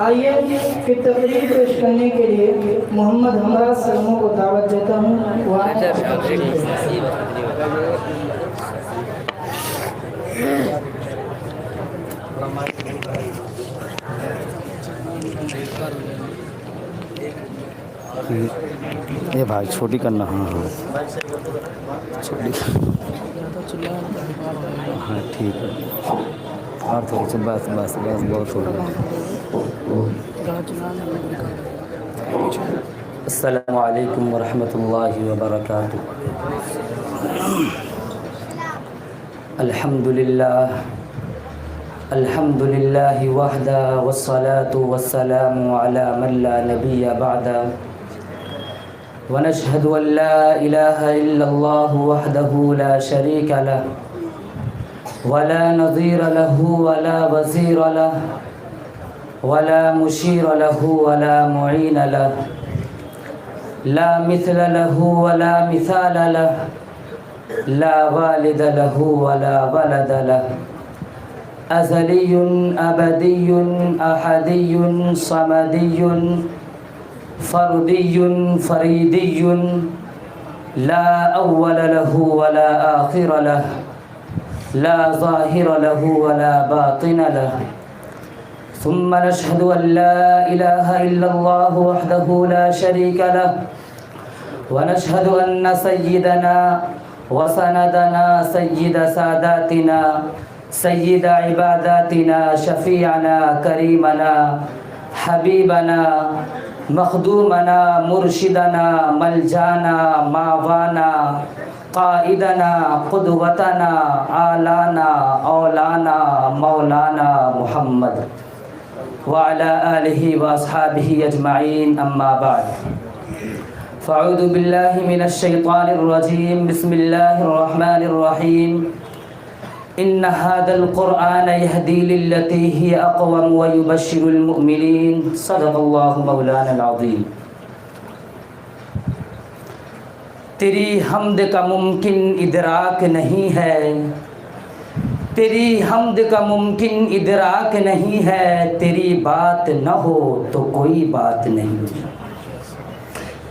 آئیے کہ تقریر پیش کرنے کے لیے محمد ہمراہ سلموں کو دعوت دیتا ہوں۔ یہ بھائی چھوٹی کرنا، ہاں ہاں چھوٹی، ہاں ٹھیک ہے، اور تھوڑی سی بس بس بس بہت ہو گیا۔ السلام علیکم ورحمۃ اللہ وبرکاتہ۔ الحمد للہ وحدہ والصلاة والسلام علی من لا نبی بعدہ، ونشهد أن لا إله إلا الله وحده لا شريك له ولا نظير له ولا وزير له ولا مشير له ولا معين له، لا مثل له ولا مثال له، لا والد له ولا ولد له، أزلي أبدي أحدي صمدي فردي فريدي، لا أول له ولا آخر له، لا ظاهر له ولا باطن له، ثم نشهد أن لا إله إلا الله وحده لا شريك له، ونشهد أن سيدنا وسندنا سيد ساداتنا سيد عباداتنا شفيعنا كريمنا حبيبنا مخدومنا مرشدنا ملجانا ماوانا قائدنا قدوتنا آلانا اولانا مولانا محمد وعلى آلہ واصحابہ اجمعین، اما بعد فاعوذ باللہ من الشیطان الرجیم، بسم اللہ الرحمن الرحیم، ان هذا القرآن يهدي للتي هي اقوم ويبشر المؤمنين، صدق اللہ مولانا العظیم۔ تیری حمد کا ممکن ادراک نہیں ہے، تیری حمد کا ممکن ادراک نہیں ہے، تیری بات نہ ہو تو کوئی بات نہیں،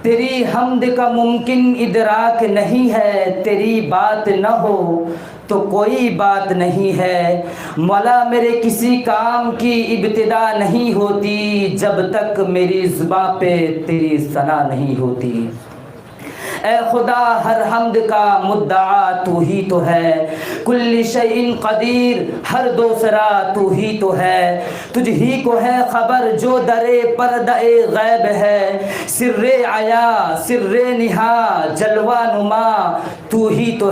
تیری حمد کا ممکن ادراک نہیں ہے، تیری بات نہ ہو تو کوئی بات نہیں ہے، مولا میرے کسی کام کی ابتدا نہیں ہوتی جب تک میری زباں پہ تیری ثنا نہیں ہوتی۔ اے خدا ہر حمد کا مدعا تو ہی تو ہے، کل شیء قدیر ہر دوسرا تو ہی تو ہے، تجھ ہی کو ہے خبر جو درے پردہ غیب ہے، سر عیا سر نہا جلوہ نما تو ہی تو ہے،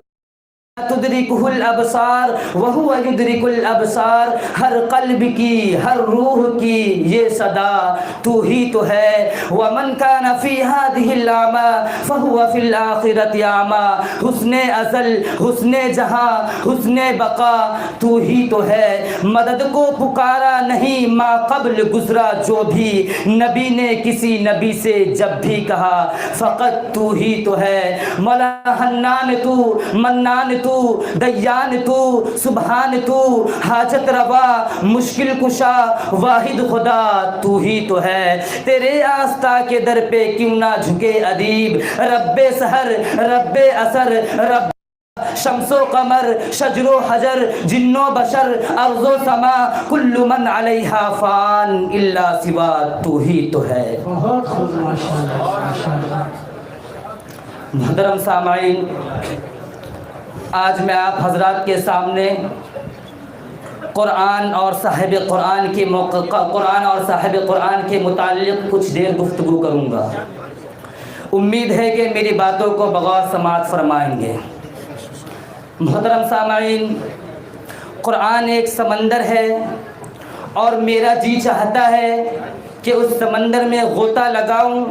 تدرکہ الابصار وہو یدرک الابصار، ہر قلب کی ہر روح کی یہ صدا تو ہی تو ہے، ومن کان فی ہذہ الاعمى فہو فی الآخرۃ اعمی، حسن ازل حسن جہاں حسن بقا تو ہی تو ہے، مدد کو پکارا نہیں ما قبل گزرا جو بھی، نبی نے کسی نبی سے جب بھی کہا فقط تو ہی تو ہے، مولا حنان تو منان تو دیان تو سبحان تو حاجت روا مشکل کشا واحد خدا تو ہی تو ہے، تیرے آستہ کے در پہ کیوں نہ جھکے ادیب، رب سحر رب اثر رب شمس و قمر شجر و حجر جن و بشر ارض و سما کل من علیہا فان الا سوا تو ہی تو ہے۔ بہت خوب، ماشاءاللہ۔ محترم سامعین، آج میں آپ حضرات کے سامنے قرآن اور صاحب قرآن کے متعلق کچھ دیر گفتگو کروں گا، امید ہے کہ میری باتوں کو بغور سماعت فرمائیں گے۔ محترم سامعین، قرآن ایک سمندر ہے اور میرا جی چاہتا ہے کہ اس سمندر میں غوطہ لگاؤں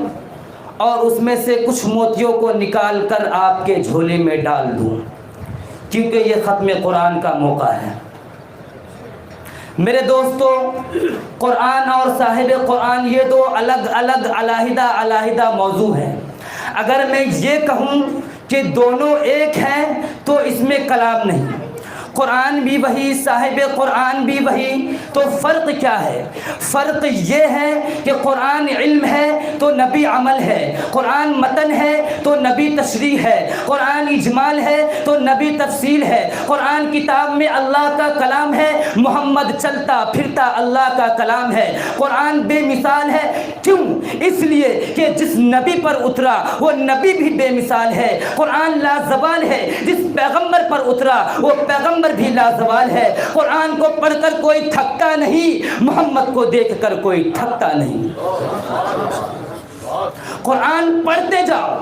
اور اس میں سے کچھ موتیوں کو نکال کر آپ کے جھولے میں ڈال دوں، کیونکہ یہ ختم قرآن کا موقع ہے۔ میرے دوستو، قرآن اور صاحب قرآن یہ دو الگ الگ علیحدہ موضوع ہیں۔ اگر میں یہ کہوں کہ دونوں ایک ہیں تو اس میں کلام نہیں۔ قرآن بھی وہی، صاحب قرآن بھی وہی، تو فرق کیا ہے؟ فرق یہ ہے کہ قرآن علم ہے تو نبی عمل ہے، قرآن متن ہے تو نبی تشریح ہے، قرآن اجمال ہے تو نبی تفصیل ہے، قرآن کتاب میں اللہ کا کلام ہے، محمد چلتا پھرتا اللہ کا کلام ہے، قرآن بے مثال ہے۔ کیوں؟ اس لیے کہ جس نبی پر اترا وہ نبی بھی بے مثال ہے، قرآن لازوال ہے، جس پیغمبر پر اترا وہ پیغمبر بھی لازوال ہے۔ قرآن کو پڑھ کر کوئی تھکتا نہیں، محمد کو دیکھ کر کوئی تھکتا نہیں۔ قرآن پڑھتے جاؤ،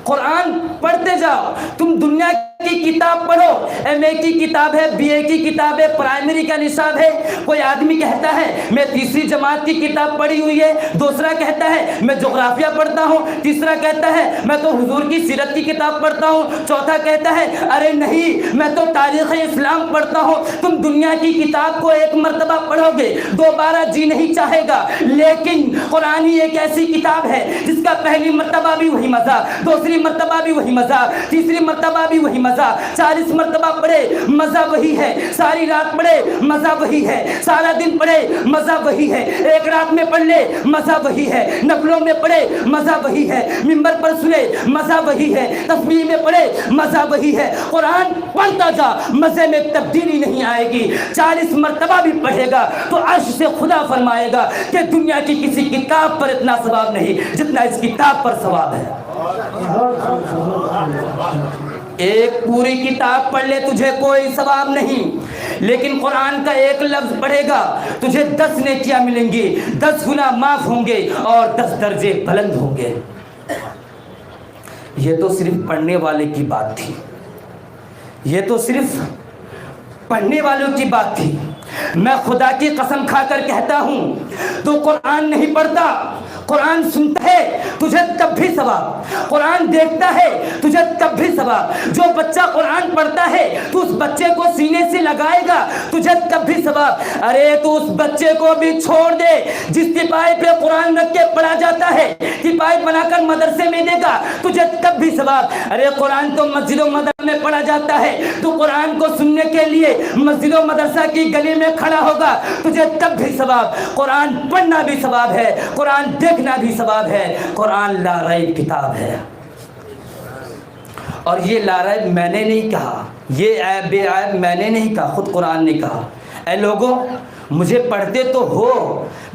قرآن پڑھتے جاؤ۔ تم دنیا کی کتاب پڑھو، ایم اے کی کتاب ہے، بی اے کی کتاب ہے، پرائمری کا نصاب ہے، کوئی آدمی کہتا ہے میں تیسری جماعت کی کتاب پڑھی ہوئی ہے، دوسرا کہتا ہے میں جغرافیہ پڑھتا ہوں، تیسرا کہتا ہے میں تو حضور کی سیرت کی کتاب پڑھتا ہوں، چوتھا کہتا ہے ارے نہیں میں تو تاریخ اسلام پڑھتا ہوں۔ تم دنیا کی کتاب کو ایک مرتبہ پڑھو گے دوبارہ جی نہیں چاہے گا، لیکن قرآن ہی ایک ایسی کتاب ہے جس کا پہلی مرتبہ بھی وہی مزہ، دوسری مرتبہ بھی وہی مزہ، تیسری مرتبہ بھی وہی مزہ، 40 مرتبہ پڑھے مزہ وہی ہے، ساری رات پڑھے مزہ وہی ہے، سارا دن پڑھے مزہ وہی ہے، ایک رات میں پڑھ لے مزہ وہی ہے، نفلوں میں پڑھے مزہ وہی ہے، منبر پر سنے مزہ وہی ہے، تسبیح میں پڑھے مزہ وہی ہے۔ قرآن پڑھتا جا، مزے میں تبدیلی نہیں آئے گی۔ 40 مرتبہ بھی پڑھے گا تو عرش سے خدا فرمائے گا کہ دنیا کی کسی کتاب پر اتنا ثواب نہیں جتنا اس کتاب پر ثواب ہے۔ ایک پوری کتاب پڑھ لے تجھے کوئی ثواب نہیں، لیکن قرآن کا ایک لفظ پڑھے گا تجھے 10 نیکیاں ملیں گی، 10 گناہ معاف ہوں گے اور 10 درجے بلند ہوں گے۔ یہ تو صرف پڑھنے والے کی بات تھی، یہ تو صرف پڑھنے والوں کی بات تھی۔ میں خدا کی قسم کھا کر کہتا ہوں تو قرآن نہیں پڑھتا، قرآن سنتا ہے تجھے تب بھی ثواب، قرآن دیکھتا ہے تجھے تب بھی ثواب۔ جو بچہ قرآن پڑھتا ہے تو اس بچے کو سینے سے لگائے گا تجھے تب بھی ثواب۔ ارے تو اس بچے کو بھی چھوڑ دے جس تپائی پہ قرآن رکھ کے پڑھا جاتا ہے، تپائی بنا کر مدرسے میں دے گا تجھے تب بھی ثواب۔ ارے قرآن تو مسجد و مدرسے میں پڑھا جاتا ہے، تو قرآن کو سننے کے لیے مسجد و مدرسہ کی گلی میں کھڑا ہوگا تجھے تب بھی ثواب۔ قرآن پڑھنا بھی ثواب ہے، قرآن دیکھنا بھی ثواب ہے، قرآن لا ریب کتاب ہے۔ اور یہ لا ریب میں نے نہیں کہا، یہ عیب بے عیب میں نے نہیں کہا، خود قرآن نے کہا۔ اے لوگوں مجھے پڑھتے تو ہو،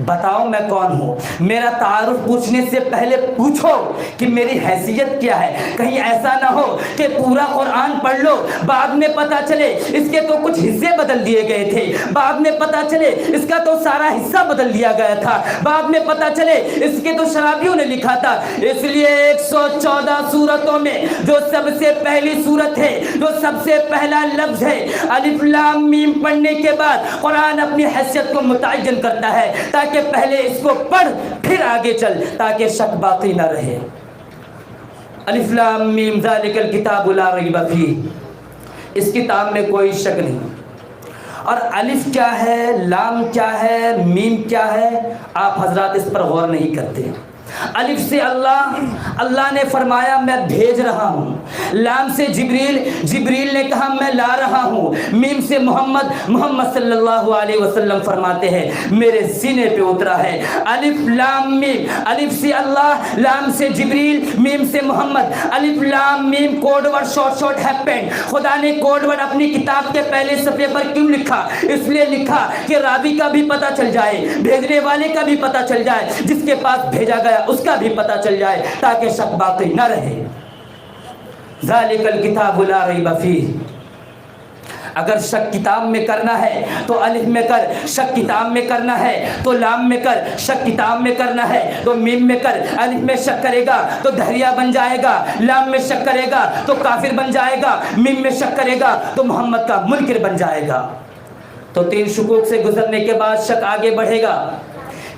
بتاؤ میں کون ہوں؟ میرا تعارف پوچھنے سے پہلے پوچھو کہ میری حیثیت کیا ہے۔ کہیں ایسا نہ ہو کہ پورا قرآن پڑھ لو، بعد میں پتہ چلے اس کے تو کچھ حصے بدل دیے گئے تھے، بعد میں پتہ چلے اس کا تو سارا حصہ بدل دیا گیا تھا، بعد میں پتہ چلے اس کے تو شرابیوں نے لکھا تھا۔ اس لیے 114 سورتوں میں جو سب سے پہلی سورت ہے، جو سب سے پہلا لفظ ہے الف لام میم، پڑھنے کے بعد قرآن اپنی حیثیت کو متعین کرتا ہے تاکہ پہلے اس کو پڑھ پھر آگے چل، تاکہ شک باقی نہ رہے۔ الف لام میم ذالک الکتاب لا ریب فیہ، اس کتاب میں کوئی شک نہیں۔ اور الف کیا ہے، لام کیا ہے، میم کیا ہے، آپ حضرات اس پر غور نہیں کرتے۔ الف سے اللہ نے فرمایا میں بھیج رہا ہوں، لام سے جبریل نے کہا میں لا رہا ہوں، میم سے محمد صلی اللہ علیہ وسلم فرماتے ہیں میرے سینے پہ اترا ہے۔ الف لام میم، الف سے اللہ، لام سے جبریل، میم سے محمد۔ الف لام میم کوڈ ورڈ، شارٹ ہیپنڈ۔ خدا نے کوڈ ورڈ اپنی کتاب کے پہلے صفحے پر کیوں لکھا؟ اس لیے لکھا کہ راوی کا بھی پتہ چل جائے، بھیجنے والے کا بھی پتہ چل جائے، جس کے پاس بھیجا گیا اس کا بھی پتہ چل جائے، تاکہ شک باقی نہ رہے۔ ذالک الکتاب لا ریب فیہ۔ اگر شک کتاب میں کرنا ہے تو الف میں کر، شک کتاب میں کرنا ہے تو لام میں کر، شک کتاب میں کرنا ہے تو میم میں کر۔ الف میں شک کرے گا تو دہریہ بن جائے گا، لام میں شک کرے گا تو کافر بن جائے گا، میم میں شک کرے گا تو محمد کا منکر بن جائے گا۔ تو 3 شکوک سے گزرنے کے بعد شک آگے بڑھے گا۔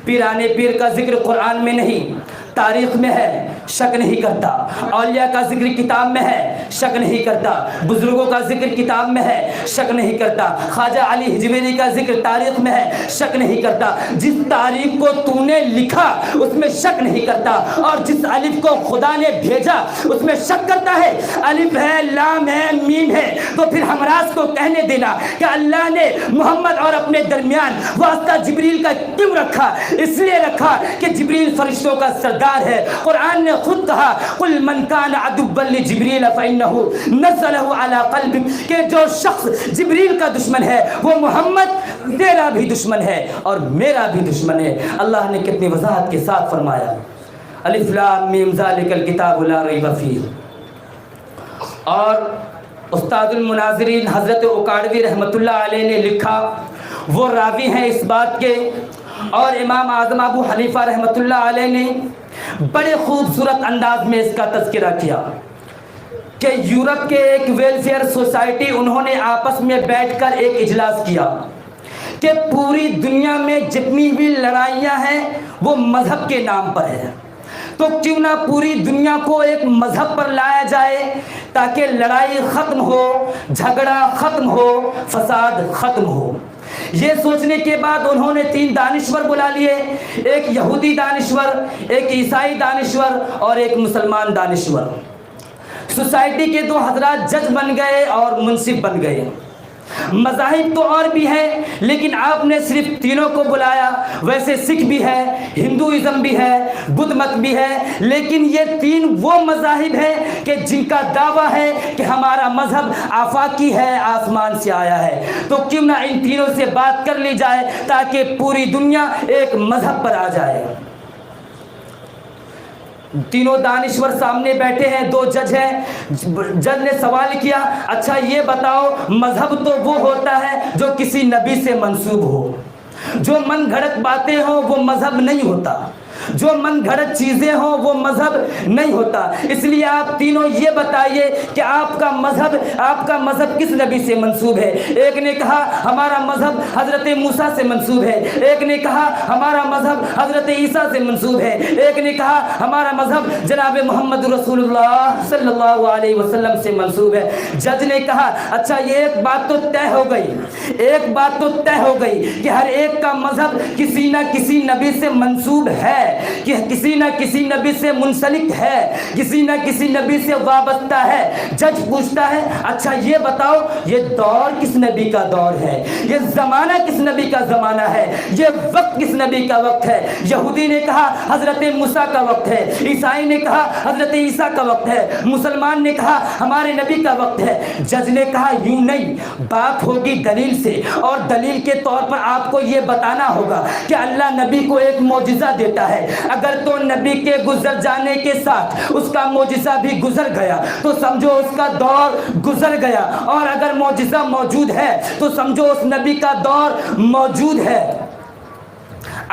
پیرانے پیر کا ذکر قرآن میں نہیں، تاریخ میں ہے شک نہیں کرتا، اولیاء کا ذکر کتاب میں ہے شک نہیں کرتا، بزرگوں کا ذکر کتاب میں ہے شک نہیں کرتا، خواجہ علی حجویری کا ذکر تاریخ میں ہے شک نہیں کرتا، جس تاریخ کو تو نے لکھا اس میں شک نہیں کرتا، اور جس الف کو خدا نے بھیجا اس میں شک کرتا ہے۔ الف ہے، لام ہے، میم ہے، تو پھر ہمراز کو کہنے دینا کہ اللہ نے محمد اور اپنے درمیان واسطہ جبریل کا کیوں رکھا؟ اس لیے رکھا کہ جبریل فرشتوں کا سردار ہے۔ قرآن نے خود کہا قل من کان عدوا لجبریل فإنہ نزلہ علی قلبک، کہ جو شخص جبریل کا دشمن ہے وہ محمد تیرا بھی دشمن ہے اور میرا بھی دشمن ہے۔ اللہ نے کتنی وضاحت کے ساتھ فرمایا الف لام میم ذالک الکتاب لا ریب فیہ۔ اور استاد المناظرین حضرت اکاڑوی رحمۃ اللہ علیہ نے لکھا، وہ راوی ہیں اس بات کے، اور امام اعظم ابو حنیفہ رحمۃ اللہ علیہ نے بڑے خوبصورت انداز میں اس کا تذکرہ کیا کہ یورپ کے ایک ویلفیئر سوسائٹی انہوں نے آپس میں بیٹھ کر ایک اجلاس کیا کہ پوری دنیا میں جتنی بھی لڑائیاں ہیں وہ مذہب کے نام پر ہے، تو کیوں نہ پوری دنیا کو ایک مذہب پر لایا جائے تاکہ لڑائی ختم ہو، جھگڑا ختم ہو، فساد ختم ہو۔ یہ سوچنے کے بعد انہوں نے 3 دانشور بلا لیے، ایک یہودی دانشور، ایک عیسائی دانشور اور ایک مسلمان دانشور۔ سوسائٹی کے 2 حضرات جج بن گئے اور منصف بن گئے۔ مذاہب تو اور بھی ہیں لیکن آپ نے صرف تینوں کو بلایا۔ ویسے سکھ بھی ہے، ہندوازم بھی ہے، بدھ مت بھی ہے، لیکن یہ 3 وہ مذاہب ہیں کہ جن کا دعویٰ ہے کہ ہمارا مذہب آفاقی ہے، آسمان سے آیا ہے، تو کیوں نہ ان تینوں سے بات کر لی جائے تاکہ پوری دنیا ایک مذہب پر آ جائے۔ تینوں دانشور سامنے بیٹھے ہیں، 2 جج ہیں۔ جج نے سوال کیا، اچھا یہ بتاؤ مذہب تو وہ ہوتا ہے جو کسی نبی سے منسوب ہو، جو من گھڑت باتیں ہوں وہ مذہب نہیں ہوتا، جو من گھڑت چیزیں ہوں وہ مذہب نہیں ہوتا۔ اس لیے آپ تینوں یہ بتائیے کہ آپ کا مذہب کس نبی سے منسوب ہے؟ ایک نے کہا ہمارا مذہب حضرت موسیٰ سے منسوب ہے، ایک نے کہا ہمارا مذہب حضرت عیسیٰ سے منسوب ہے، ایک نے کہا ہمارا مذہب جناب محمد رسول اللہ صلی اللہ علیہ وسلم سے منسوب ہے۔ جج نے کہا اچھا یہ ایک بات تو طے ہو گئی کہ ہر ایک کا مذہب کسی نہ کسی نبی سے منسوب ہے، کہ کسی نہ کسی نبی سے منسلک ہے، کسی نہ کسی نبی سے وابستہ ہے۔ جج پوچھتا ہے اچھا یہ بتاؤ یہ دور کس نبی کا دور ہے، یہ زمانہ کس نبی کا زمانہ ہے، یہ وقت کس نبی کا وقت ہے؟ یہودی نے کہا حضرت موسیٰ کا وقت ہے، عیسائی نے کہا حضرت عیسیٰ کا وقت ہے، مسلمان نے کہا ہمارے نبی کا وقت ہے۔ جج نے کہا یوں نہیں، بات ہوگی دلیل سے، اور دلیل کے طور پر آپ کو یہ بتانا ہوگا کہ اللہ نبی کو ایک معجزہ دیتا ہے، اگر تو نبی کے گزر جانے کے ساتھ اس کا معجزہ بھی گزر گیا تو سمجھو اس کا دور گزر گیا، اور اگر معجزہ موجود ہے تو سمجھو اس نبی کا دور موجود ہے۔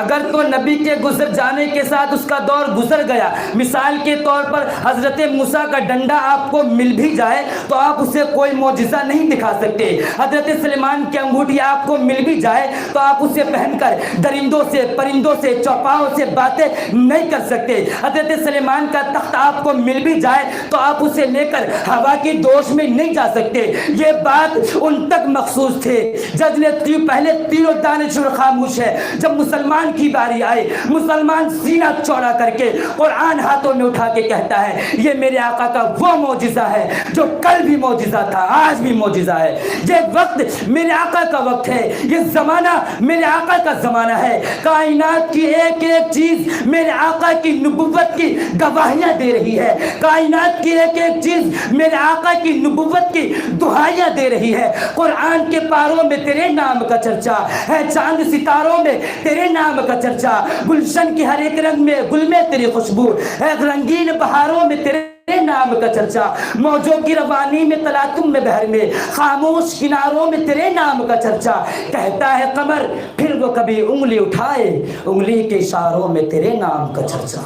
اگر تو نبی کے گزر جانے کے ساتھ اس کا دور گزر گیا، مثال کے طور پر حضرت موسیٰ کا ڈنڈا آپ کو مل بھی جائے تو آپ اسے کوئی معجزہ نہیں دکھا سکتے، حضرت سلیمان کی انگوٹھی آپ کو مل بھی جائے تو آپ اسے پہن کر درندوں سے، پرندوں سے، چوپاؤں سے باتیں نہیں کر سکتے، حضرت سلیمان کا تخت آپ کو مل بھی جائے تو آپ اسے لے کر ہوا کی دوش میں نہیں جا سکتے۔ یہ بات ان تک مخصوص تھے۔ جج نے پہلے تینوں دانشور خاموش ہے، جب مسلمان کی باری آئے، مسلمان سینہ چوڑا کر کے قرآن ہاتھوں میں اٹھا کے کہتا ہے یہ میرے آقا کا وہ معجزہ ہے جو کل بھی معجزہ تھا، آج بھی معجزہ ہے، یہ وقت میرے آقا کا وقت ہے، یہ زمانہ میرے آقا کا زمانہ ہے، کائنات کی ایک ایک چیز میرے آقا کی نبوت کی گواہیاں دے رہی ہے، کائنات کی ایک ایک چیز میرے آقا کی نبوت کی دہائیاں دے رہی ہے۔ قرآن کے پاروں میں تیرے نام کا چرچا ہے، چاند ستاروں میں تیرے نام کا چرچا، گلشن کی ہر ایک رنگ میں گل میں تیری خوشبو ہے، رنگین بہاروں میں تیرے نام کا چرچا، موجوں کی روانی میں تلاطم میں بحر میں خاموش کناروں میں تیرے نام کا چرچا، کہتا ہے قمر پھر وہ کبھی انگلی اٹھائے، انگلی کے اشاروں میں تیرے نام کا چرچا۔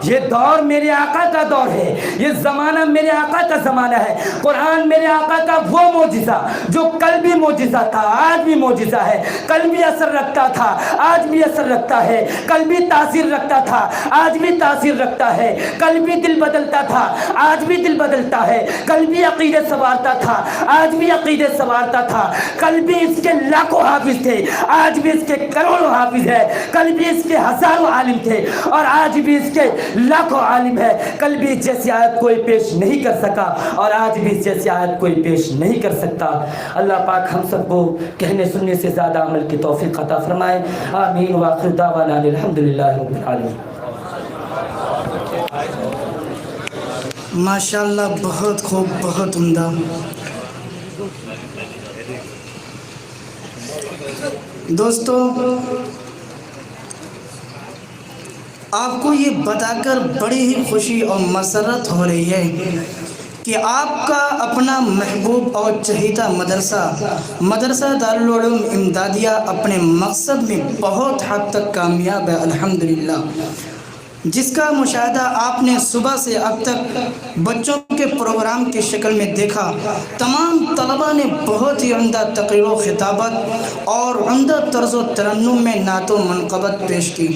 یہ دور میرے آقا کا دور ہے، یہ زمانہ میرے آقا کا زمانہ ہے۔ قرآن میرے آقا کا وہ معجزہ جو کل بھی معجزہ تھا، آج بھی معجزہ ہے، کل بھی اثر رکھتا تھا، آج بھی اثر رکھتا ہے، کل بھی تاثیر رکھتا تھا، آج بھی تاثیر رکھتا ہے، کل بھی دل بدلتا تھا، آج بھی دل بدلتا ہے، کل بھی عقیدے سنوارتا تھا، آج بھی عقیدے سنوارتا تھا، کل بھی اس کے لاکھوں حافظ تھے، آج بھی اس کے کروڑوں حافظ ہے، کل بھی اس کے ہزاروں عالم تھے اور آج بھی اس کے لاکھوں عالم ہے۔ کل بھی اس جیسی آیت کوئی پیش نہیں کر سکا اور آج بھی اس جیسی آیت کوئی پیش نہیں کر سکتا۔ اللہ پاک ہم سب کو کہنے سننے سے زیادہ عمل کی توفیق عطا فرمائے۔ آمین وآخر دعوانا الحمدللہ رب العالمین۔ ماشاءاللہ، بہت خوب، بہت عمدہ۔ دوستو، آپ کو یہ بتا کر بڑی ہی خوشی اور مسرت ہو رہی ہے کہ آپ کا اپنا محبوب اور چہیتا مدرسہ دارالعلوم امدادیہ اپنے مقصد میں بہت حد تک کامیاب ہے الحمدللہ، جس کا مشاہدہ آپ نے صبح سے اب تک بچوں کے پروگرام کی شکل میں دیکھا۔ تمام طلباء نے بہت ہی عمدہ تقریر و خطابت اور عمدہ طرز و ترنم میں نعت و منقبت پیش کی۔